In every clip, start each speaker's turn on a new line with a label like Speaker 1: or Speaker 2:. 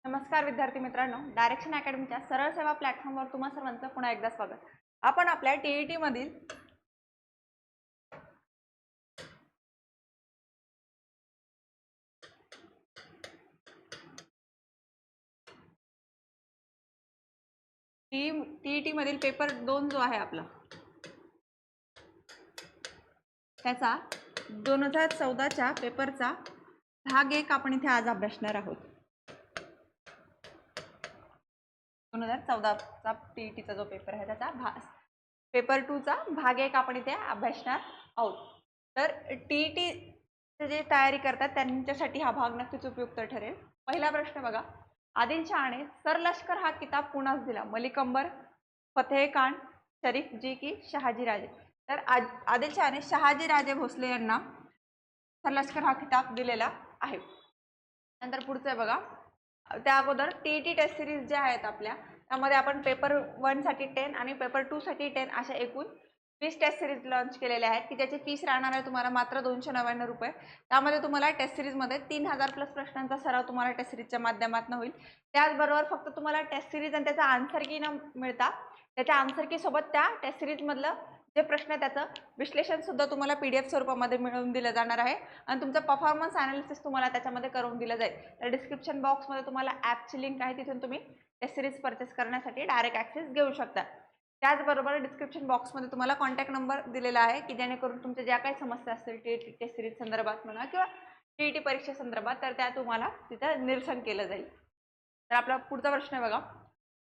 Speaker 1: नमस्कार विद्यार्थी मित्रांनो, डायरेक्शन अकॅडमीच्या सरळ सेवा प्लॅटफॉर्मवर तुम्हा सर्वांचं पुन्हा एकदा स्वागत. आपण आपल्या टीईटी मधील पेपर 2 जो आहे आपला त्याचा 2014च्या पेपरचा भाग 1 आपण इथे आज अभ्यासणार आहोत. 2014चा टीईटीचा जो पेपर आहे त्याचा पेपर 2 चा भाग 1 आपण इथे अभ्यासणार आहोत. तर टीईटी जे तयारी करतात त्यांच्यासाठी हा भाग नक्कीच उपयुक्त ठरेल. पहिला प्रश्न बघा, आदिलशहाने सरलष्कर हा किताब कुणास दिला? मलिक अंबर, फतेह खान, शरीफ जी की शहाजी राजे? तर आदिलशहाने शहाजी राजे भोसले यांना सरलष्कर हा किताब दिलेला आहे. नंतर पुढचं आहे बघा, त्या अगोदर टीईटी टेस्ट सिरीज ज्या आहेत आपल्या त्यामध्ये आपण पेपर 1 साठी 10 आणि पेपर 2 साठी 10 अशा एकूण 20 टेस्ट सिरीज लॉन्च केलेल्या आहेत की ज्याची फीस राहणार आहे तुम्हाला मात्र 299 रुपये. त्यामध्ये तुम्हाला टेस्ट सिरीजमध्ये 3000 प्लस प्रश्नांचा सराव तुम्हाला टेस्ट सिरीजच्या माध्यमातून होईल. त्याचबरोबर फक्त तुम्हाला टेस्ट सिरीज आणि त्याचा आन्सर की न मिळता त्याच्या आन्सर की सोबत त्या टेस्ट सिरीजमधलं जे प्रश्न आहे त्याचं विश्लेषण सुद्धा तुम्हाला PDF स्वरूपामध्ये मिळवून दिलं जाणार आहे आणि तुमचं परफॉर्मन्स ॲनालिसिस तुम्हाला त्याच्यामध्ये करून दिलं जाईल. तर डिस्क्रिप्शन बॉक्समध्ये तुम्हाला ॲपची लिंक आहे, तिथून तुम्ही टेस्ट सिरीज परचेस करण्यासाठी डायरेक्ट ॲक्सेस घेऊ शकता. त्याचबरोबर डिस्क्रिप्शन बॉक्समध्ये तुम्हाला कॉन्टॅक्ट नंबर दिलेला आहे की जेणेकरून तुमच्या ज्या काही समस्या असतील टीईटी टेस्ट सिरीज संदर्भात म्हणा किंवा टीईटी परीक्षे संदर्भात तर त्या तुम्हाला तिथं निरसन केलं जाईल. तर आपला पुढचा प्रश्न आहे बघा,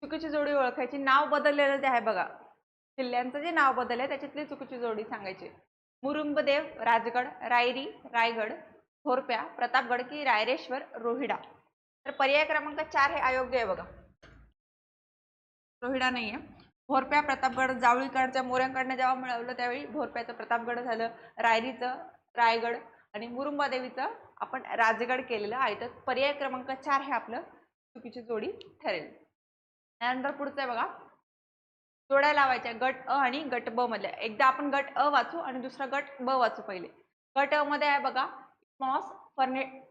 Speaker 1: चुकीची जोडी ओळखायची. नाव बदललेलं जे आहे बघा, किल्ल्यांचं जे नाव बदलले त्याच्यातली चुकीची जोडी सांगायची. मुरुंबदेव, राजगड, रायरी, रायगड, घोरप्या, प्रतापगड की रायरेश्वर, रोहिडा? तर पर्याय क्रमांक 4 हे अयोग्य आहे बघा, रोहिडा नाही आहे. घोरप्या, प्रतापगड जावळीकडच्या मोऱ्यांकडनं जेव्हा मिळवलं त्यावेळी घोरप्याचं प्रतापगड झालं, रायरीचं रायगड आणि मुरुंबादेवीचं आपण राजगड केलेलं आहे. तर पर्याय क्रमांक 4 हे आपलं चुकीची जोडी ठरेल. त्यानंतर पुढचं आहे बघा, जोड्या लावायच्या गट अ आणि गट ब मधल्या. एकदा आपण गट अ वाचू आणि दुसरा गट ब वाचू. पहिले गट अ मध्ये आहे बघा, मॉस,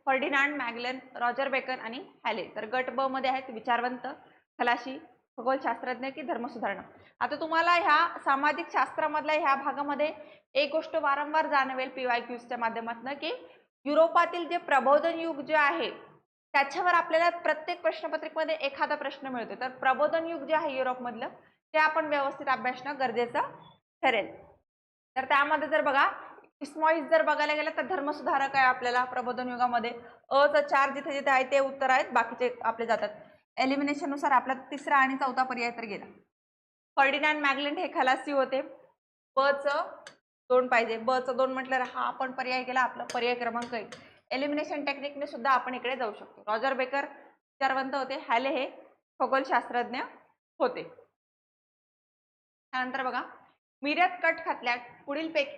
Speaker 1: फर्डिनांड मॅगलन, रॉजर बेकन आणि हॅले. तर गट ब मध्ये आहेत विचारवंत, खलाशी, खगोलशास्त्रज्ञ की धर्मसुधारणा? आता तुम्हाला ह्या सामाजिक शास्त्रामधल्या ह्या भागामध्ये एक गोष्ट वारंवार जाणवेल PYQच्या माध्यमातून की युरोपातील जे प्रबोधन युग जे आहे त्याच्यावर आपल्याला प्रत्येक प्रश्नपत्रिकेमध्ये एखादा प्रश्न मिळतो. तर प्रबोधन युग जे आहे युरोपमधलं ते आपण व्यवस्थित अभ्यासणं गरजेचं ठरेल. तर त्यामध्ये जर बघा इस्मॉइस जर बघायला गेलं तर धर्मसुधारक आहे आपल्याला प्रबोधन युगामध्ये. अ चं 4 जिथे जिथे आहे ते उत्तर आहेत, बाकीचे आपले जातात. एलिमिनेशन नुसार आपला तिसरा आणि चौथा पर्याय तर गेला. फर्डिनांड मॅगलन हे खलासी होते. ब चं 2 पाहिजे, ब चं 2 म्हटलं हा आपण पर्याय केला, आपला पर्याय क्रमांक 1. एलिमिनेशन टेक्निकने सुद्धा आपण इकडे जाऊ शकतो. रॉजर बेकर विचारवंत होते, हॅले हे खगोलशास्त्रज्ञ होते. त्यानंतर बघा, मिरत कट खटल्यात पुढीलपैकी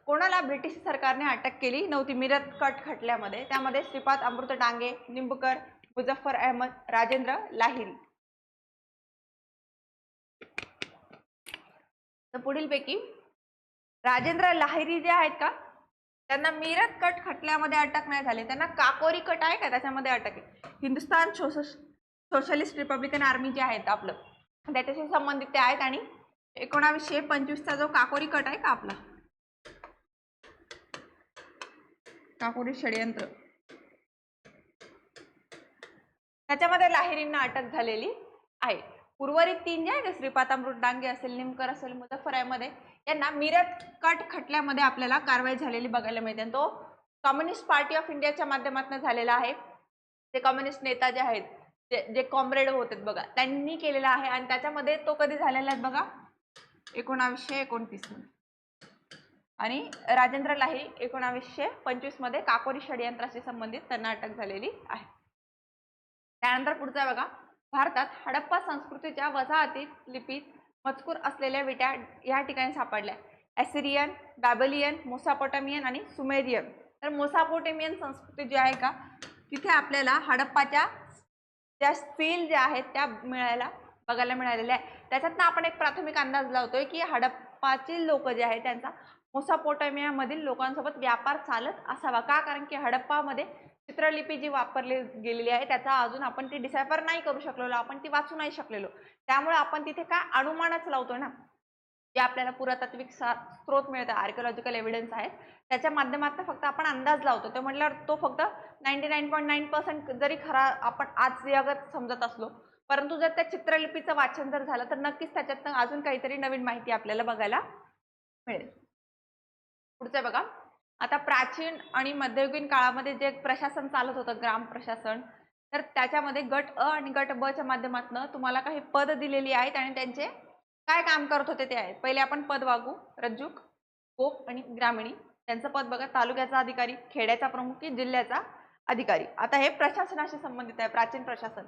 Speaker 1: कोणाला ब्रिटिश सरकारने अटक केली नव्हती मिरत कट खटल्यामध्ये? त्यामध्ये श्रीपाद अमृत डांगे, निंबकर, मुझफ्फर अहमद, राजेंद्र लाहिरी. तर पुढीलपैकी राजेंद्र लाहिरी जे आहेत का त्यांना मिरत कट खटल्यामध्ये अटक नाही झाली, त्यांना काकोरी कट आहे का त्याच्यामध्ये अटक आहे. हिंदुस्थान सोशलिस्ट रिपब्लिकन आर्मी जे आहेत आपलं त्याच्याशी संबंधित ते आहेत आणि 1925चा जो काकोरी कट आहे का आपला काकोरी षडयंत्र त्याच्यामध्ये लाहिरींना अटक झालेली आहे. उर्वरित 3 जे आहे श्रीपाद अमृत डांगे असेल, निमकर असेल, मुझफ्फर अहमद यांना मिरत कट खटल्यामध्ये आपल्याला कारवाई झालेली बघायला मिळते. तो कम्युनिस्ट पार्टी ऑफ इंडियाच्या माध्यमातून झालेला आहे. ते कम्युनिस्ट नेता जे आहेत जे कॉम्रेड होते बघा त्यांनी केलेला आहे आणि त्याच्यामध्ये तो कधी झालेला आहे बघा 1929 मध्ये. आणि राजेंद्र लाहिरी 1925 मध्ये काकोरी षडयंत्राशी संबंधित त्यांना अटक झालेली आहे. त्यानंतर पुढचा बघा, भारतात हडप्पा संस्कृतीच्या वसाहतीत लिपीत मजकूर असलेल्या विटा या ठिकाणी सापडल्या. ॲसिरियन, बॅबिलियन, मोसापोटामियन आणि सुमेरियन. तर मोसापोटेमियन संस्कृती जी आहे का तिथे आपल्याला हडप्पाच्या ज्या सील ज्या आहेत त्या बघायला मिळालेल्या आहे. त्याच्यातनं आपण एक प्राथमिक अंदाज लावतोय की हडप्पाची लोक जे आहेत त्यांचा मोसापोटामियामधील लोकांसोबत व्यापार चालत असावा. का? कारण की हडप्पामध्ये चित्रलिपी जी वापरली गेलेली आहे त्याचा अजून आपण ती डिसायफर नाही करू शकलेलो, आपण ती वाचू नाही शकलेलो. त्यामुळे आपण तिथे काय अनुमानच लावतो ना, जे आपल्याला पुरातात्विक स्रोत मिळतात, आर्किओलॉजिकल एव्हिडन्स आहेत, त्याच्या माध्यमातून फक्त आपण अंदाज लावतो. ते म्हटल्यावर तो फक्त 99.9% जरी खरा आपण आज जगात समजत असलो, परंतु जर त्या चित्रलिपीचं वाचन जर झालं तर नक्कीच त्याच्यातनं अजून काहीतरी नवीन माहिती आपल्याला बघायला मिळेल. पुढचं बघा, आता प्राचीन आणि मध्ययुगीन काळामध्ये जे प्रशासन चालत होतं, ग्राम प्रशासन, तर त्याच्यामध्ये गट अ आणि गट ब च्या माध्यमातून तुम्हाला काही पद दिलेली आहेत आणि त्यांचे काय काम करत होते ते आहेत. पहिले आपण पद वागू, रज्जुक, गोप आणि ग्रामीणी. त्यांचं पद बघा, तालुक्याचा अधिकारी, खेड्याचा प्रमुख की जिल्ह्याचा अधिकारी. आता हे प्रशासनाशी संबंधित आहे, प्राचीन प्रशासन.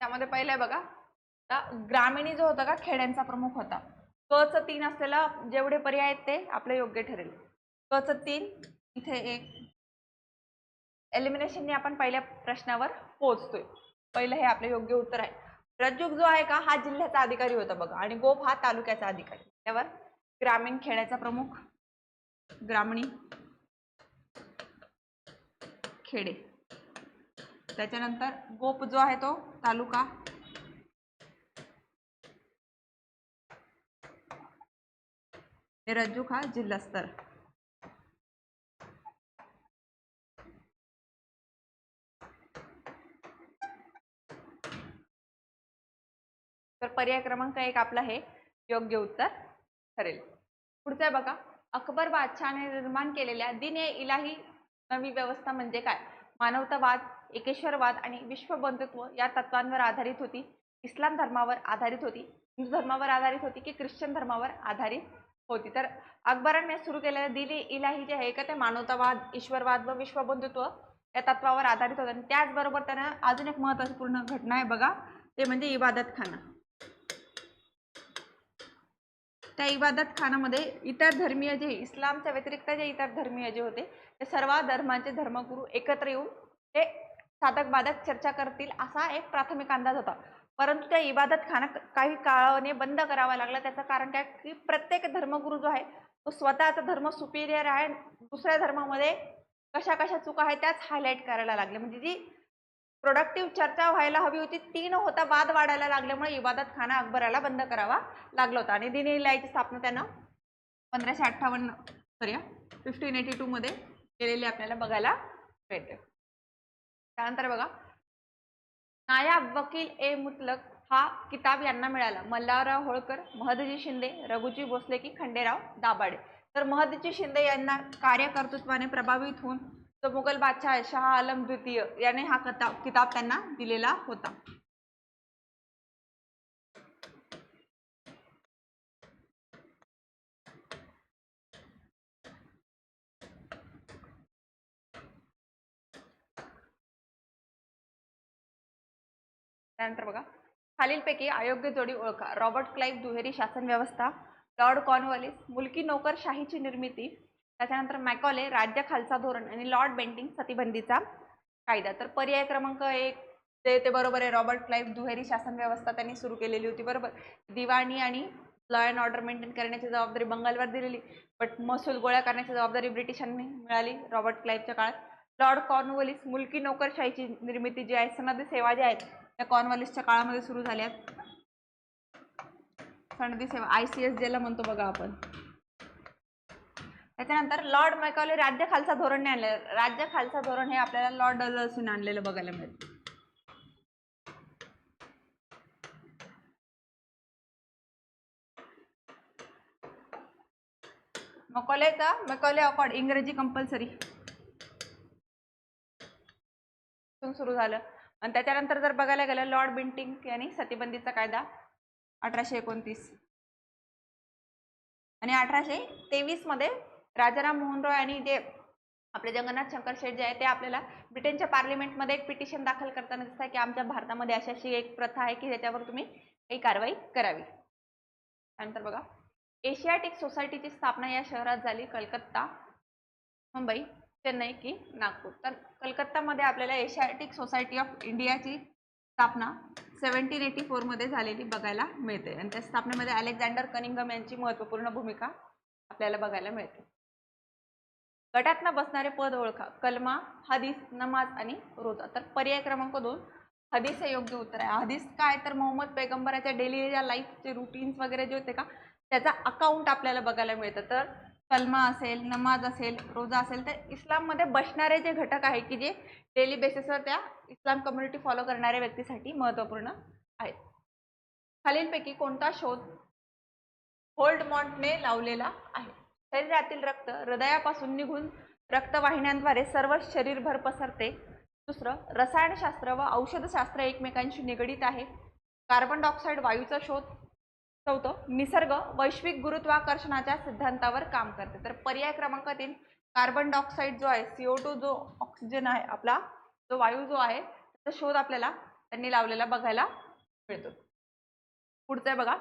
Speaker 1: त्यामध्ये पहिलं आहे बघा, ग्रामीणी जो होता का खेड्यांचा प्रमुख होता. क च 3 असलेला जेवढे पर्याय आहेत ते आपले योग्य ठरेल. क च 3 इथे एक एलिमिनेशनने आपण पहिल्या प्रश्नावर पोहोचतोय. पहिलं हे आपले योग्य उत्तर आहे. रज्जुक जो आहे का हा जिल्ह्याचा अधिकारी होता बघा आणि गोप हा तालुक्याचा अधिकारी. त्यावर ग्रामीण खेड्याचा प्रमुख, ग्रामीणी खेडे. त्याच्यानंतर गोप जो आहे तो तालुका, रज्जुक हा जिल्हा स्तर. तर पर्याय क्रमांक 1 आपला हे योग्य उत्तर ठरेल. पुढचं आहे बघा, अकबर बादशहाने निर्माण केलेल्या दिन ए इलाही नवी व्यवस्था म्हणजे काय? मानवतावाद, एकेश्वरवाद आणि विश्वबंधुत्व या तत्वांवर आधारित होती, इस्लाम धर्मावर आधारित होती, हिंदू धर्मावर आधारित होती की ख्रिश्चन धर्मावर आधारित होती? तर अकबराने सुरू केलेलं दिन ए इलाही जे आहे का ते मानवतावाद, ईश्वरवाद व विश्वबंधुत्व या तत्वावर आधारित होतं. आणि त्याचबरोबर त्यांना अजून एक महत्त्वपूर्ण घटना आहे बघा, ते म्हणजे इबादतखाना. त्या इबादतखानामध्ये इतर धर्मीय जे इस्लामच्या व्यतिरिक्त जे इतर धर्मीय जे होते ते सर्व धर्मांचे धर्मगुरू एकत्र येऊन ते साधक बाधक चर्चा करतील असा एक प्राथमिक अंदाज होता. परंतु त्या इबादतखाना काही काळाने बंद करावा लागला. त्याचं कारण काय की प्रत्येक धर्मगुरू जो आहे तो स्वतःचा धर्म सुपिरियर आहे, दुसऱ्या धर्मामध्ये कशा कशा चुका आहेत त्याच हायलाईट करायला लागले. म्हणजे जी प्रोडक्टिव्ह चर्चा व्हायला हवी होती ती न होता वाद वाढायला लागल्यामुळे इबादतखाना अकबराला बंद करावा लागला होता. आणि दिन ए इलाहीची स्थापना त्यानं 1582 मध्ये केलेली आपल्याला बघायला मिळते. त्यानंतर बघा, नायाब वकील ए मुतलक हा किताब यांना मिळाला. मल्हारराव होळकर, महदजी शिंदे, रघुजी भोसले की खंडेराव दाभाडे? तर महदजी शिंदे यांना कार्यकर्तृत्वाने प्रभावित होऊन तो मुघल बादशाह शाह आलम द्वितीय याने हा किताब त्यांना दिलेला होता. त्यानंतर बघा, खालीलपैकी अयोग्य जोडी ओळखा. रॉबर्ट क्लाइव्ह दुहेरी शासन व्यवस्था, लॉर्ड कॉर्नवॉलिस मुलकी नोकरशाहीची निर्मिती, त्याच्यानंतर मॅकॉले राज्य खालसा धोरण आणि लॉर्ड बेंटिंक सतीबंदीचा कायदा. तर पर्याय क्रमांक 1 ते बरोबर आहे. रॉबर्ट क्लाइव्ह दुहेरी शासन व्यवस्था त्यांनी सुरू केलेली होती, बरोबर. दिवाणी आणि लॉ अँड ऑर्डर मेंटेन करण्याची जबाबदारी बंगालवर दिलेली, बट महसूल गोळा करण्याची जबाबदारी ब्रिटिशांनी मिळाली रॉबर्ट क्लाइव्हच्या काळात. लॉर्ड कॉर्नवॉलिस मुलकी नोकरशाहीची निर्मिती जी आहे, सनदी सेवा ज्या आहेत त्या कॉर्नवॉलिसच्या काळामध्ये सुरू झाल्यात. सनदी सेवा ICS ज्याला म्हणतो बघा आपण. त्याच्यानंतर लॉर्ड मॅकॉले राज्य खालसा धोरण आणलं. राज्य खालसा धोरण हे आपल्याला लॉर्ड डलहौसीने आणलेलं बघायला मिळतं. मॅकॉले अकॉर्ड इंग्रजी कंपल्सरी सुरू झालं. आणि त्याच्यानंतर जर बघायला गेलं लॉर्ड बेंटिंक यांनी सतीबंदीचा कायदा 1829 आणि 1823 मध्ये राजाराम मोहन रॉय आणि जे आपले जगन्नाथ शंकर शेठ जे आहे ते आपल्याला ब्रिटनच्या पार्लिमेंटमध्ये एक पिटिशन दाखल करताना दिसत आहे की आमच्या भारतामध्ये अशी एक प्रथा आहे की ज्याच्यावर तुम्ही काही कारवाई करावी. त्यानंतर बघा, एशियाटिक सोसायटीची स्थापना या शहरात झाली. कलकत्ता, मुंबई, चेन्नई की नागपूर? तर कलकत्तामध्ये आपल्याला एशियाटिक सोसायटी ऑफ इंडियाची स्थापना 1784 मध्ये झालेली बघायला मिळते आणि त्या स्थापनेमध्ये अलेक्झांडर कनिंघम यांची महत्त्वपूर्ण भूमिका आपल्याला बघायला मिळते. गटात बसणारे पद ओळखा. कलमा, हदीस, नमाज आणि रोजा. तर पर्याय क्रमांक 2 हदीस हे योग्य उत्तर आहे. हदीस काय तर मोहम्मद पैगंबराच्या डेली लाईफचे रुटीन्स वगैरे जे होते का त्याचा अकाउंट आपल्याला बघायला मिळतं. तर कलमा असेल, नमाज असेल, रोजा असेल तर इस्लाममध्ये बसणारे जे घटक आहे की जे डेली बेसिसवर त्या इस्लाम कम्युनिटी फॉलो करणाऱ्या व्यक्तीसाठी महत्त्वपूर्ण आहेत. खालीलपैकी कोणता शोध होल्डमॉन्टने लावलेला आहे? शरीरातील रक्त हृदयापासून निघून रक्तवाहिन्यांद्वारे सर्व शरीरभर पसरते. दुसरं, रसायनशास्त्र व औषधशास्त्र एकमेकांशी निगडीत आहे. कार्बन डायऑक्साईड वायूचा शोध. चौथं, निसर्ग वैश्विक गुरुत्वाकर्षणाच्या सिद्धांतावर काम करते. तर पर्याय क्रमांक 3 कार्बन डायऑक्साईड जो आहे CO2 जो ऑक्सिजन आहे आपला जो वायू जो आहे त्याचा शोध आपल्याला त्यांनी लावलेला बघायला मिळतो. पुढचं आहे बघा,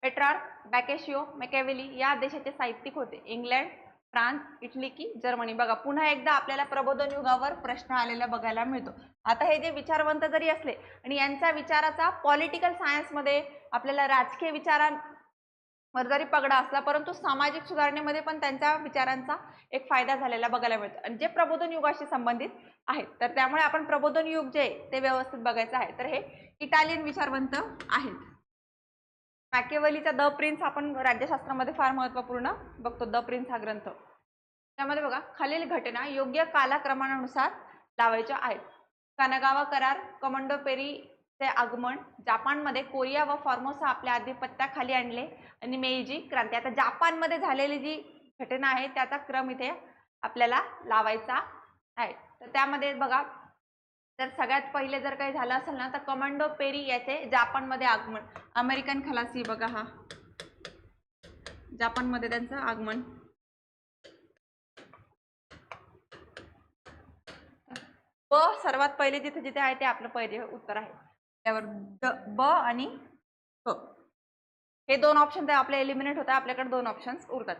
Speaker 1: पेट्रार्क, बॅकेशियो, मॅकियावेली या देशाचे साहित्यिक होते. इंग्लंड, फ्रान्स, इटली की जर्मनी. बघा पुन्हा एकदा आपल्याला प्रबोधन युगावर प्रश्न आलेला बघायला मिळतो. आता हे जे विचारवंत जरी असले आणि यांच्या विचाराचा पॉलिटिकल सायन्समध्ये आपल्याला राजकीय विचारांवर जरी पगडा असला परंतु सामाजिक सुधारणेमध्ये पण त्यांच्या विचारांचा एक फायदा झालेला बघायला मिळतो आणि जे प्रबोधन युगाशी संबंधित आहेत. तर त्यामुळे आपण प्रबोधन युग जे ते व्यवस्थित बघायचं आहे. तर हे इटालियन विचारवंत आहेत. मॅकियावेलीचा द प्रिन्स आपण राज्यशास्त्रामध्ये फार महत्त्वपूर्ण बघतो. द प्रिन्स हा ग्रंथ. त्यामध्ये बघा खालील घटना योग्य कालक्रमानुसार लावायच्या आहेत. कानगावा करार, कमांडो पेरीचे आगमन, जपानमध्ये कोरिया व फॉर्मोसा आपल्या आधिपत्याखाली आणले आणि मेईजी क्रांती. आता जपानमध्ये झालेली जी घटना आहे त्याचा क्रम इथे आपल्याला लावायचा आहे. तर त्यामध्ये बघा तर सगळ्यात पहिले जर काही झालं असेल ना तर कमांडो पेरी याचे जपानमध्ये आगमन. अमेरिकन खलासी बघा हा जपानमध्ये त्यांचं आगमन. ब सर्वात पहिले जिथे जिथे आहे ते आपलं पहिले उत्तर आहे. त्यावर ब आणि क हे दोन ऑप्शन आपले एलिमिनेट होतात. आपल्याकडे दोन ऑप्शन्स उरतात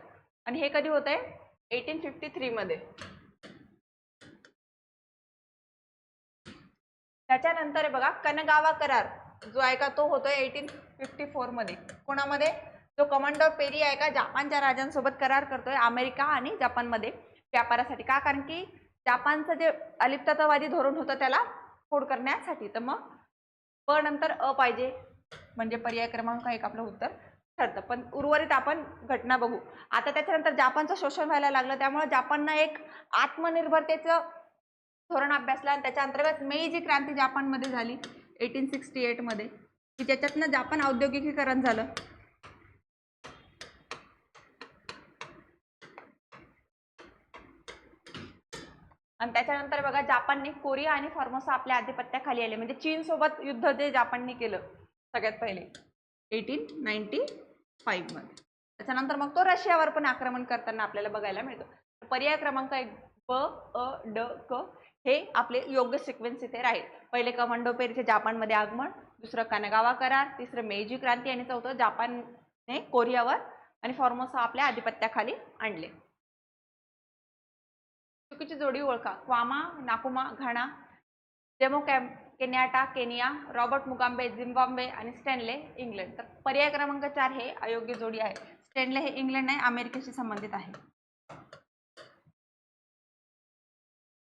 Speaker 1: आणि हे कधी होत आहे 1853 मध्ये. त्याच्यानंतर बघा कनगावा करार जो आहे का तो होतोय 1854 मध्ये. कोणामध्ये? जो कमांडो पेरी आहे का जपानच्या राजांसोबत करार करतोय अमेरिका आणि जपानमध्ये व्यापारासाठी. का? कारण की जपानचं जे अलिप्ततावादी धोरण होतं त्याला फोड करण्यासाठी. तर मग ब नंतर अ पाहिजे म्हणजे पर्याय क्रमांक 1 आपलं उत्तर ठरतं. पण उर्वरित आपण घटना बघू. आता त्याच्यानंतर जपानचं शोषण व्हायला लागलं त्यामुळे जपाननं एक आत्मनिर्भरतेचं धोरण अभ्यासलं आणि त्याच्या अंतर्गत मेईजी क्रांती जपानमध्ये झाली 1868 मध्ये की ज्याच्यातनं जपान औद्योगिकीकरण झालं. आणि त्याच्यानंतर बघा जपानने कोरिया आणि फॉर्मोसा आपल्या आधिपत्याखाली आले. म्हणजे चीन सोबत युद्ध जे जपानने केलं सगळ्यात पहिले 1895 मध्ये. त्याच्यानंतर मग तो रशियावर पण आक्रमण करताना आपल्याला बघायला मिळतो. पर्याय क्रमांक 1 ब अ ड क हे आपले योग्य सिक्वेन्स इथे राहील. पहिले कमांडो पेरीचे जपानमध्ये आगमन, दुसरं कानगावा करार, तिसरं मेईजी क्रांती आणि चौथं जपानने कोरियावर आणि फॉर्मोसा आपल्या आधिपत्याखाली आणले. चुकीची जोडी ओळखा. Kwame, Nkrumah, Ghana, Jomo Kenyatta Kenya, Robert Mugabe Zimbabwe आणि स्टॅनले इंग्लंड. तर पर्याय क्रमांक 4 हे अयोग्य जोडी आहे. स्टॅनले हे इंग्लंड नाही अमेरिकेशी संबंधित आहे.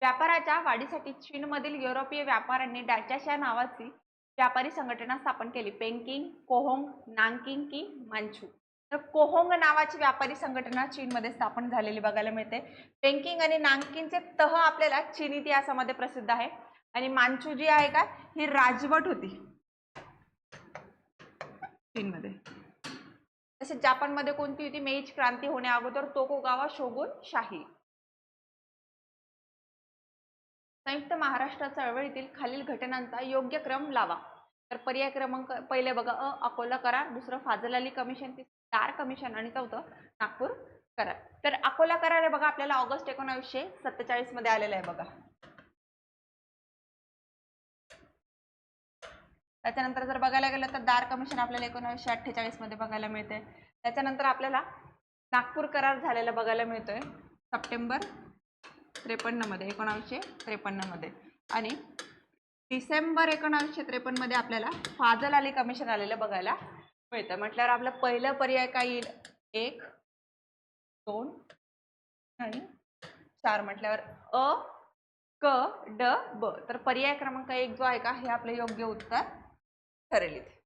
Speaker 1: व्यापाराच्या वाढीसाठी चीनमधील युरोपीय व्यापाऱ्यांनी डॅचाश या नावाची व्यापारी संघटना स्थापन केली. पेंकिंग, कोहोंग, नांकिंग की मांचू. तर कोहोंग नावाची व्यापारी संघटना चीनमध्ये स्थापन झालेली बघायला मिळते. पेंकिंग आणि नांकिंगचे तह आपल्याला चीन इतिहासामध्ये प्रसिद्ध आहे आणि मांचू जी आहे का ही राजवट होती चीनमध्ये. तसेच जपानमध्ये कोणती होती? मेईजी क्रांती होण्या अगोदर तोकुगावा शोगुन शाही. संयुक्त महाराष्ट्र चळवळीतील खालील घटनांचा योग्य क्रम लावा. तर पर्याय क्रमांक पहिले बघा अ अकोला करार, दुसरं फाजल अली कमिशन, तिसरं दार कमिशन आणि चौथं नागपूर करार. तर अकोला करार आहे बघा आपल्याला ऑगस्ट 1947 मध्ये आलेला आहे बघा. त्याच्यानंतर जर बघायला गेलं तर दार कमिशन आपल्याला 1948 मध्ये बघायला मिळते. त्याच्यानंतर आपल्याला नागपूर करार झालेला बघायला मिळतोय सप्टेंबर 53 मध्ये 1953 मध्ये आणि डिसेंबर 1953 मध्ये आपल्याला फाजल अली कमिशन आलेलं बघायला मिळतं. म्हटल्यावर आपलं पहिलं पर्याय काय येईल? 1, 2 आणि 4 म्हटल्यावर अ, क, ड, ब. तर पर्याय क्रमांक 1 जो आहे का हे आपलं योग्य उत्तर ठरेल इथे.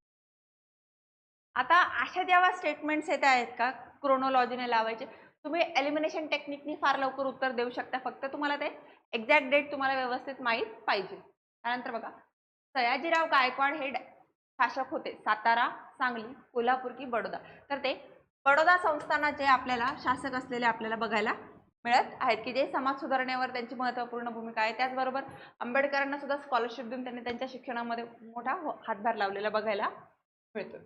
Speaker 1: आता अशा जेव्हा स्टेटमेंट्स येत आहेत का क्रोनॉलॉजीने लावायचे, तुम्ही एलिमिनेशन टेक्निकनी फार लवकर उत्तर देऊ शकता. फक्त तुम्हाला ते एक्झॅक्ट डेट तुम्हाला व्यवस्थित माहीत पाहिजे. त्यानंतर बघा, सयाजीराव गायकवाड हे शासक होते सातारा, सांगली, कोल्हापूर की बडोदा. तर ते बडोदा संस्थानाचे आपल्याला शासक असलेले आपल्याला बघायला मिळत आहेत की जे समाज सुधारणेवर त्यांची महत्त्वपूर्ण भूमिका आहे. त्याचबरोबर आंबेडकरांना सुद्धा स्कॉलरशिप देऊन त्यांनी त्यांच्या शिक्षणामध्ये मोठा हातभार लावलेला बघायला मिळतो.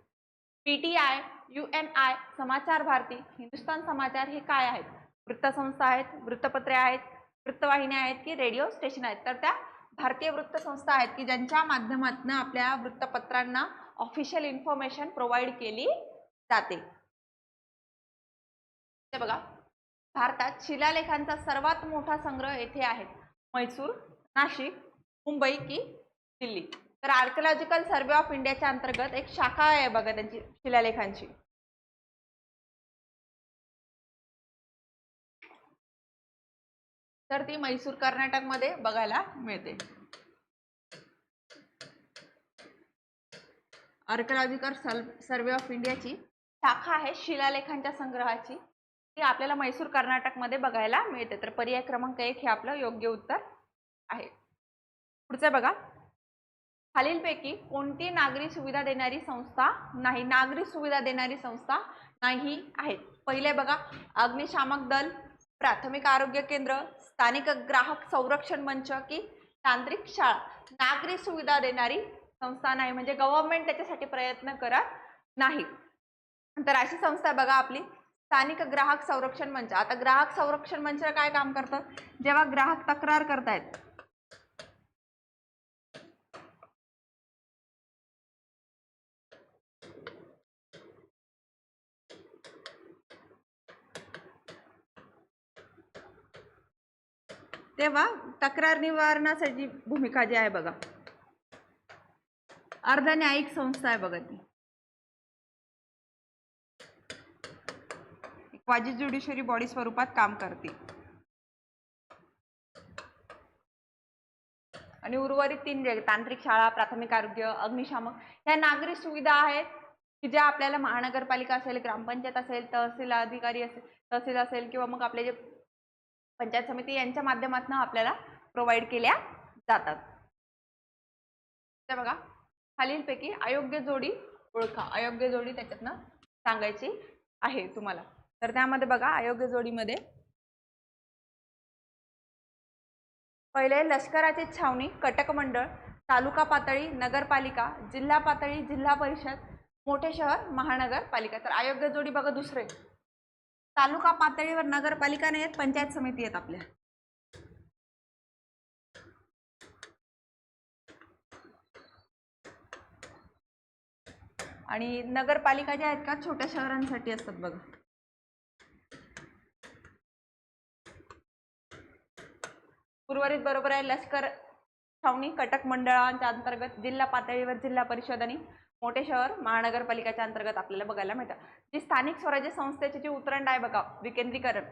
Speaker 1: पीटीआय, UNI, समाचार भारती, हिंदुस्तान समाचार हे काय आहेत? वृत्तसंस्था आहेत, वृत्तपत्रे आहेत, वृत्तवाहिन्या आहेत की रेडिओ स्टेशन आहेत? तर त्या भारतीय वृत्तसंस्था आहेत की ज्यांच्या माध्यमातून आपल्या वृत्तपत्रांना ऑफिशियल इन्फॉर्मेशन प्रोव्हाइड केली जाते. ते बघा, भारतात शिलालेखांचा सर्वात मोठा संग्रह येथे आहे. म्हैसूर, नाशिक, मुंबई की दिल्ली? तर आर्किओलॉजिकल सर्वे ऑफ इंडियाच्या अंतर्गत एक शाखा आहे बघा त्यांची शिलालेखांची. तर ती म्हैसूर कर्नाटक मध्ये बघायला मिळते. आर्किओलॉजिकल सर्वे ऑफ इंडियाची शाखा आहे शिलालेखांच्या संग्रहाची, ती आपल्याला म्हैसूर कर्नाटक मध्ये बघायला मिळते. तर पर्याय क्रमांक 1 हे आपलं योग्य उत्तर आहे. पुढचं बघा, खालीलपैकी कोणती नागरी सुविधा देणारी संस्था नाही? नागरी सुविधा देणारी संस्था नाही आहेत. पहिले बघा, अग्निशामक दल, प्राथमिक आरोग्य केंद्र, स्थानिक ग्राहक संरक्षण मंच की तांत्रिक शाळा? नागरी सुविधा देणारी संस्था नाही म्हणजे गव्हर्नमेंट त्याच्यासाठी प्रयत्न करत नाही. तर अशी संस्था बघा आपली स्थानिक ग्राहक संरक्षण मंच. आता ग्राहक संरक्षण मंच काय काम करतं? जेव्हा ग्राहक तक्रार करतायत तेव्हा तक्रार निवारणासाठी भूमिका जी आहे बघा, अर्धन्यायिक संस्था आहे बघा ती, क्वाजी ज्युडिशरी बॉडी स्वरूपात काम करते. आणि उर्वरित 3 जे तांत्रिक शाळा, प्राथमिक आरोग्य, अग्निशामक ह्या नागरी सुविधा आहेत की ज्या आपल्याला महानगरपालिका असेल, ग्रामपंचायत असेल, तहसील अधिकारी असेल, तहसील असेल किंवा मग आपले जे पंचायत समिती यांच्या माध्यमातून आपल्याला प्रोव्हाइड केल्या जातात. बघा, खालीलपैकी अयोग्य जोडी ओळखा. अयोग्य जोडी त्याच्यातनं सांगायची आहे तुम्हाला. तर त्यामध्ये बघा, अयोग्य जोडीमध्ये पहिले लष्कराची छावणी, कटक मंडळ, तालुका पातळी, नगरपालिका, जिल्हा पातळी, जिल्हा परिषद, मोठे शहर, महानगरपालिका. तर अयोग्य जोडी बघा दुसरे, तालुका पातळीवर नगरपालिका नाही आहेत, पंचायत समिती आहेत आपल्या. आणि नगरपालिका ज्या आहेत का छोट्या शहरांसाठी असतात बघा. उर्वरित बरोबर आहे. लष्कर छावणी, कटक मंडळांच्या अंतर्गत, जिल्हा पातळीवर जिल्हा परिषद आणि मोठे शहर महानगरपालिकेच्या अंतर्गत आपल्याला बघायला मिळतात. जी स्थानिक स्वराज्य संस्थेची जी उतरंड आहे बघा, विकेंद्रीकरण,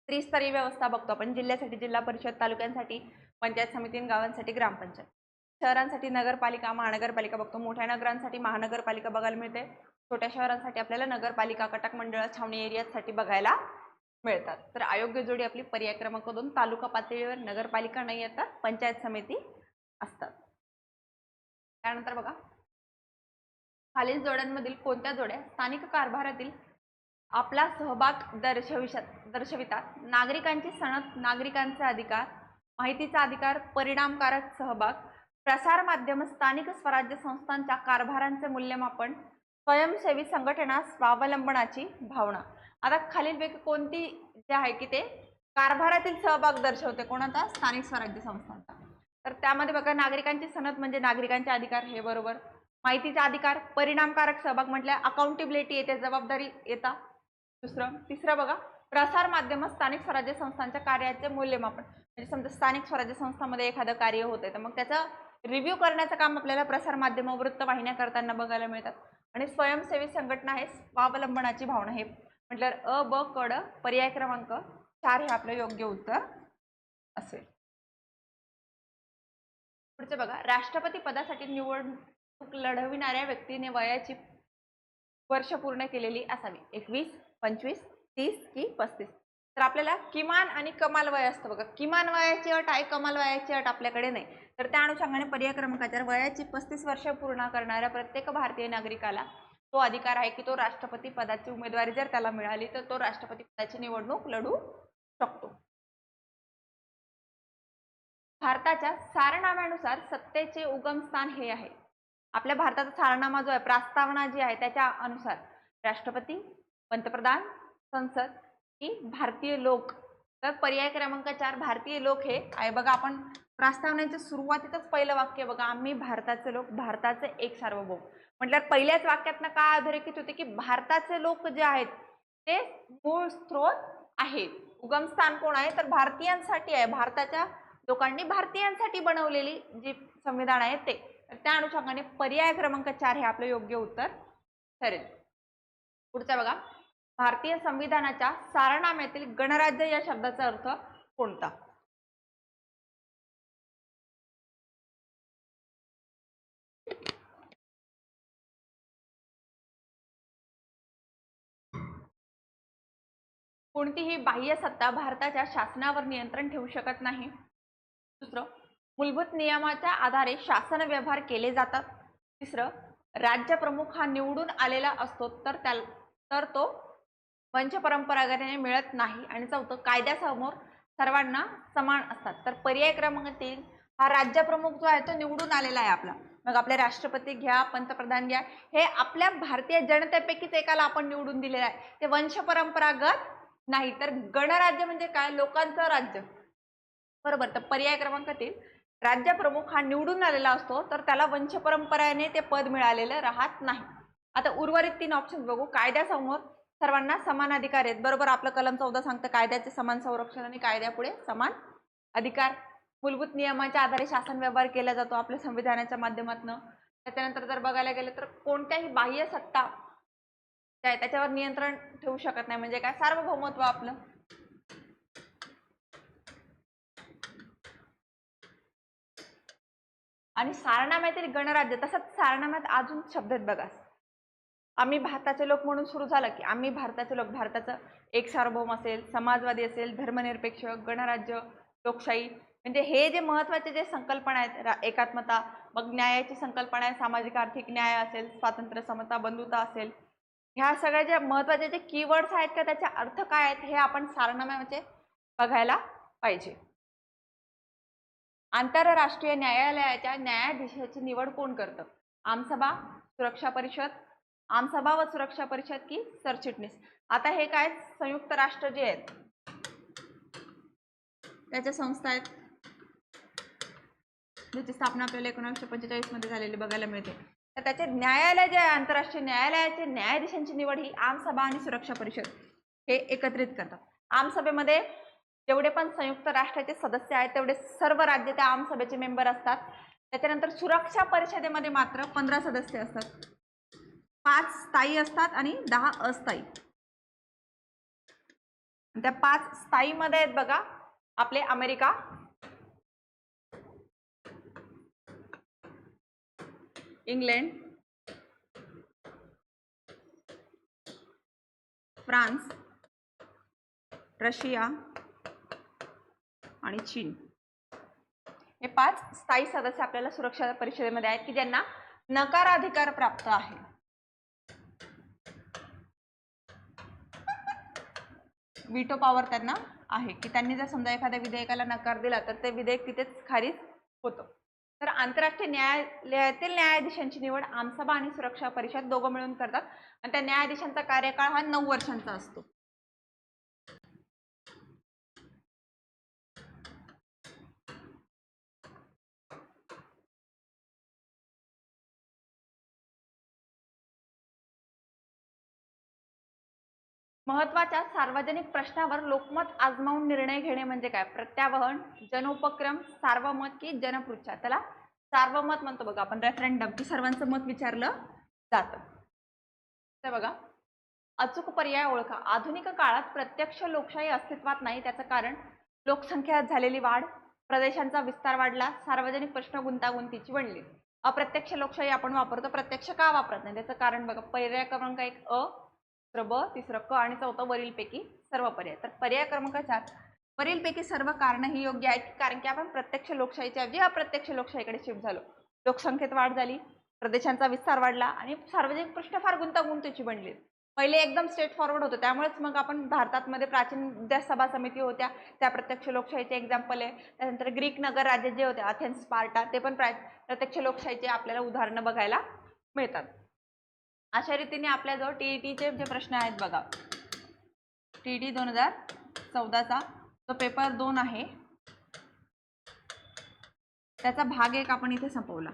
Speaker 1: त्रिस्तरीय व्यवस्था बघतो आपण. जिल्ह्यासाठी जिल्हा परिषद, तालुक्यांसाठी पंचायत समिती, गावांसाठी ग्रामपंचायत, शहरांसाठी नगरपालिका, महानगरपालिका बघतो. मोठ्या नगरांसाठी महानगरपालिका बघायला मिळते. छोट्या शहरांसाठी आपल्याला नगरपालिका, कटक मंडळ, छावणी एरियासाठी बघायला मिळतात. तर अयोग्य जोडी आपली पर्याय क्रमांक 2, तालुका पातळीवर नगरपालिका नाही येतात, पंचायत समिती असतात. त्यानंतर बघा, खालील जोड्यांमधील कोणत्या जोड्या स्थानिक कारभारातील आपला सहभाग दर्शवितात? नागरिकांची सनद, नागरिकांचे अधिकार, माहितीचा अधिकार, परिणामकारक सहभाग, प्रसार माध्यम, स्थानिक स्वराज्य संस्थांच्या कारभारांचे मूल्यमापन, स्वयंसेवी संघटना, स्वावलंबनाची भावना. आता खालीलपैकी कोणती जे आहे की ते कारभारातील सहभाग दर्शवते? कोणाचा? स्थानिक स्वराज्य संस्थांचा. तर त्यामध्ये बघा, नागरिकांची सनद म्हणजे नागरिकांचे अधिकार, हे बरोबर. माहितीचा अधिकार, परिणामकारक सहभाग म्हटल्या अकाउंटेबिलिटी येते, जबाबदारी येता. दुसरं. तिसरं बघा, प्रसार माध्यम, स्थानिक स्वराज्य संस्थांच्या कार्याचे मूल्यमापन, म्हणजे समजा स्थानिक स्वराज्य संस्थांमध्ये एखादं कार्य होते तर मग त्याचं रिव्ह्यू करण्याचं काम आपल्याला प्रसार माध्यम वृत्तवाहिन्या करताना बघायला मिळतात. आणि स्वयंसेवी संघटना आहे स्वावलंबनाची भावना, हे म्हटल्यावर अ ब क ड पर्याय क्रमांक 4 हे आपलं योग्य उत्तर असेल. पुढचं बघा, राष्ट्रपती पदासाठी निवडणूक लढविणाऱ्या व्यक्तीने वयाची वर्ष पूर्ण केलेली असावी. 21, 25, 30 की 35. तर आपल्याला किमान आणि कमाल वय असतं बघा. किमान वयाची अट आहे, कमाल वयाची अट आपल्याकडे नाही. तर त्या अनुषंगाने पर्याय क्रमांक 4 वयाची 35 वर्ष पूर्ण करणाऱ्या प्रत्येक भारतीय नागरिकाला तो अधिकार आहे की तो राष्ट्रपती पदाची उमेदवारी जर त्याला मिळाली तर तो राष्ट्रपती पदाची निवडणूक लढू शकतो. भारताच्या सारनाम्यानुसार सत्तेचे उगमस्थान हे आहे. आपल्या भारताचा सारनामा जो आहे, प्रस्तावना जी आहे त्याच्या अनुसार राष्ट्रपती, पंतप्रधान, संसद की भारतीय लोक. तर पर्याय क्रमांक 4 भारतीय लोक हे आहे बघा. आपण प्रस्तावनेच्या सुरुवातीतच पहिलं वाक्य बघा, आम्ही भारताचे लोक, भारताचे एक सार्वभौम. म्हटल्यावर पहिल्याच वाक्यातनं काय अधोरेखित होते की भारताचे लोक जे आहेत ते मूळ स्त्रोत आहेत. उगमस्थान कोण आहे तर भारतीयांसाठी आहे. भारताच्या लोकांनी भारतीयांसाठी बनवलेली जी संविधान आहे ते. त्या अनुषंगाने पर्याय क्रमांक 4 हे आपलं योग्य उत्तर ठरेल. पुढचा बघा, भारतीय संविधानाच्या सारनाम्यातील गणराज्य या शब्दाचा अर्थ कोणता? कोणतीही बाह्य सत्ता भारताच्या शासनावर नियंत्रण ठेवू शकत नाही. दुसरं, मूलभूत नियमाच्या आधारे शासन व्यवहार केले जातात. तिसरं, राज्य प्रमुख हा निवडून आलेला असतो तर तो वंश परंपरागतीने मिळत नाही. आणि चौथं, कायद्यासमोर सर्वांना समान असतात. तर पर्याय क्रमांक 3 हा राज्य प्रमुख जो आहे तो निवडून आलेला आहे आपला. मग आपले राष्ट्रपती घ्या, पंतप्रधान घ्या, हे आपल्या भारतीय जनतेपैकीच एकाला आपण निवडून दिलेलं आहे. ते वंश परंपरागत नाही. तर गणराज्य म्हणजे काय? लोकांचं राज्य, बरोबर. तर पर्याय क्रमांक 3 राज्य प्रमुख हा निवडून आलेला असतो तर त्याला वंश परंपरेने ते पद मिळालेलं राहत नाही. आता उर्वरित 3 ऑप्शन बघू. कायद्यासमोर सर्वांना समान अधिकार आहेत, बरोबर. आपलं कलम 14 सांगतं कायद्याचे समान संरक्षण आणि कायद्यापुढे समान अधिकार. मूलभूत नियमाच्या आधारे शासन व्यवहार केला जातो आपल्या संविधानाच्या माध्यमातून. त्याच्यानंतर जर बघायला गेलं तर कोणत्याही बाह्य सत्ता त्याच्यावर नियंत्रण ठेवू शकत नाही. म्हणजे काय? सार्वभौमत्व आपलं. आणि सारनाम्यातील गणराज्य, तसंच सारनाम्यात अजून शब्द आहेत बघा. आम्ही भारताचे लोक म्हणून सुरू झालं की आम्ही भारताचे लोक, भारताचं एक सार्वभौम असेल, समाजवादी असेल, धर्मनिरपेक्ष, गणराज्य, लोकशाही, म्हणजे हे जे महत्त्वाचे जे संकल्पना आहेत, एकात्मता, मग न्यायाची संकल्पना आहे, सामाजिक आर्थिक न्याय असेल, स्वातंत्र्य, समता, बंधुता असेल, ह्या सगळ्या ज्या महत्त्वाचे जे कीवर्ड्स आहेत का त्याचे अर्थ काय आहेत हे आपण सारनाम्यामध्ये बघायला पाहिजे. आंतरराष्ट्रीय न्यायालयाच्या न्यायाधीशाची निवड कोण करतं? आमसभा, सुरक्षा परिषद, आमसभा व सुरक्षा परिषद की सरचिटणीस? आता हे काय, संयुक्त राष्ट्र जे आहेत त्याच्या संस्था आहेत, ज्याची स्थापना आपल्याला 1945 मध्ये झालेली बघायला मिळते. तर त्याचे न्यायालय जे आहे, आंतरराष्ट्रीय न्यायालयाचे न्यायाधीशांची निवड ही आमसभा आणि सुरक्षा परिषद हे एकत्रित करतात. आमसभेमध्ये जेवढे पण संयुक्त राष्ट्राचे सदस्य आहेत तेवढे सर्व राज्य त्या आमसभेचे मेंबर असतात. त्याच्यानंतर सुरक्षा परिषदेमध्ये मात्र 15 सदस्य असतात. 5 स्थायी असतात आणि 10 अस्थायी. त्या 5 स्थायी मध्ये आहेत बघा आपले अमेरिका, इंग्लंड, फ्रान्स, रशिया आणि चीन. हे 5 स्थायी सदस्य आपल्याला सुरक्षा परिषदेमध्ये आहेत की ज्यांना नकाराधिकार प्राप्त आहे. व्हीटो पॉवर त्यांना आहे की त्यांनी जर समजा एखाद्या विधेयकाला नकार दिला तर ते विधेयक तिथेच खारिज होतं. तर आंतरराष्ट्रीय न्यायालयातील न्यायाधीशांची निवड आमसभा आणि सुरक्षा परिषद दोघं मिळून करतात आणि त्या न्यायाधीशांचा कार्यकाळ हा 9 वर्षांचा असतो. महत्त्वाच्या सार्वजनिक प्रश्नावर लोकमत आजमावून निर्णय घेणे म्हणजे काय? प्रत्यावहन, जनउपक्रम, सार्वमत की जनपृच्छा? त्याला सार्वमत म्हणतो बघा आपण, रेफरेंडम, की सर्वांचं मत विचारलं जातं. तर बघा, अचूक पर्याय ओळखा. आधुनिक काळात प्रत्यक्ष लोकशाही अस्तित्वात नाही. त्याचं कारण लोकसंख्येत झालेली वाढ, प्रदेशांचा विस्तार वाढला, सार्वजनिक प्रश्न गुंतागुंतीची बनली. अप्रत्यक्ष लोकशाही आपण वापरतो, प्रत्यक्ष का वापरत नाही त्याचं कारण बघा, पर्याय क्रमांक 1 अ, दुसरं ब, तिसरं क आणि चौथं वरीलपैकी सर्व पर्याय. तर पर्याय क्रमांक 4 वरीलपैकी सर्व कारण ही योग्य आहेत, कारण की आपण प्रत्यक्ष लोकशाहीच्या ऐवजी अप्रत्यक्ष लोकशाहीकडे शिफ्ट झालो. लोकसंख्येत वाढ झाली, प्रदेशांचा विस्तार वाढला आणि सार्वजनिक प्रश्न फार गुंतागुंतीची बनली. पहिले एकदम स्ट्रेट फॉरवर्ड होतं, त्यामुळेच मग आपण भारतामध्ये प्राचीन ज्या सभा समिती होत्या त्या प्रत्यक्ष लोकशाहीचे एक्झाम्पल आहे. त्यानंतर ग्रीक नगर राज्य जे होते, अथेन्स, स्पार्टा, ते पण प्रत्यक्ष लोकशाहीचे आपल्याला उदाहरणं बघायला मिळतात. अशा रीतीने आपल्याजवळ टीईटीचे जे प्रश्न आहेत बघा, टीईटी 2014चा जो पेपर 2 आहे त्याचा भाग 1 आपण इथे संपवला,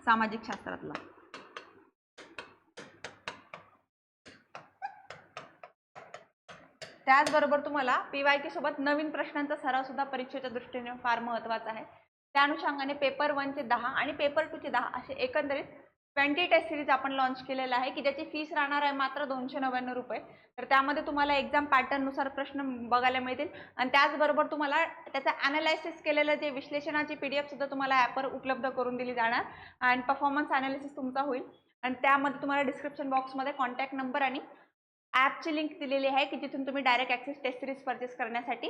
Speaker 1: सामाजिक शास्त्रातला. त्याचबरोबर तुम्हाला PYQ सोबत नवीन प्रश्नांचा सराव सुद्धा परीक्षेच्या दृष्टीने फार महत्त्वाचा आहे. त्या अनुषंगाने पेपर 1 चे 10 आणि पेपर 2 चे 10 असे एकंदरीत 20 टेस्ट सिरीज आपण लॉन्च केलेला आहे, की ज्याची फीस राहणार आहे मात्र 299 रुपये. तर त्यामध्ये तुम्हाला एक्झाम पॅटर्ननुसार प्रश्न बघायला मिळतील आणि त्याचबरोबर तुम्हाला त्याचं ॲनालायसिस केलेलं जे विश्लेषणाची PDF सुद्धा तुम्हाला ॲपवर उपलब्ध करून दिली जाणार आणि परफॉर्मन्स ॲनालिसिस तुमचा होईल. आणि त्यामध्ये तुम्हाला डिस्क्रिप्शन बॉक्समध्ये कॉन्टॅक्ट नंबर आणि ॲपची लिंक दिलेली आहे, की जिथून तुम्ही direct access test series purchase करण्यासाठी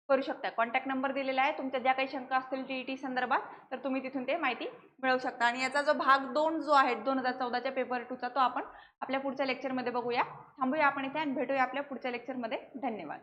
Speaker 1: करू शकता. कॉन्टॅक्ट नंबर दिलेला आहे. तुमच्या ज्या काही शंका असतील टीईटी संदर्भात तर तुम्ही तिथून ते माहिती मिळवू शकता. आणि याचा जो भाग 2 जो आहे 2014च्या पेपर 2चा तो आपण आपल्या पुढच्या लेक्चरमध्ये बघूया. थांबूया आपण इथे आणि भेटूया आपल्या पुढच्या लेक्चरमध्ये. धन्यवाद.